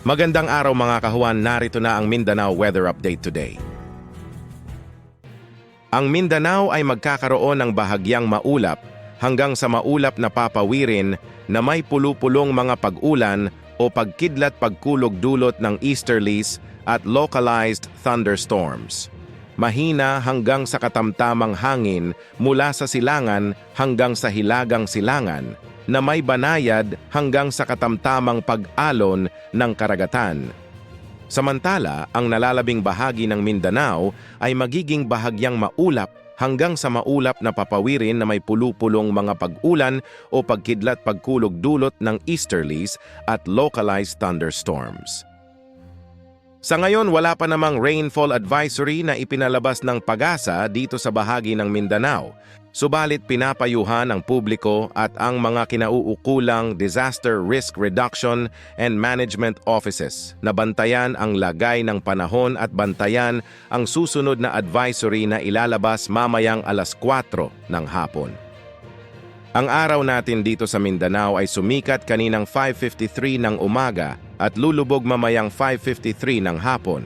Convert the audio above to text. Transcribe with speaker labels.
Speaker 1: Magandang araw mga kahuan, narito na ang Mindanao Weather Update today. Ang Mindanao ay magkakaroon ng bahagyang maulap hanggang sa maulap na papawirin na may pulupulong mga pag-ulan o pagkidlat pagkulog dulot ng easterlies at localized thunderstorms. Mahina hanggang sa katamtamang hangin mula sa silangan hanggang sa hilagang silangan, na may banayad hanggang sa katamtamang pag-alon ng karagatan. Samantala, ang nalalabing bahagi ng Mindanao ay magiging bahagyang maulap hanggang sa maulap na papawirin na may pulupulong mga pag-ulan o pagkidlat pagkulog dulot ng easterlies at localized thunderstorms. Sa ngayon, wala pa namang rainfall advisory na ipinalabas ng PAGASA dito sa bahagi ng Mindanao. Subalit pinapayuhan ang publiko at ang mga kinauukulang Disaster Risk Reduction and Management Offices na bantayan ang lagay ng panahon at bantayan ang susunod na advisory na ilalabas mamayang alas 4 ng hapon. Ang araw natin dito sa Mindanao ay sumikat kaninang 5:53 ng umaga at lulubog mamayang 5:53 ng hapon.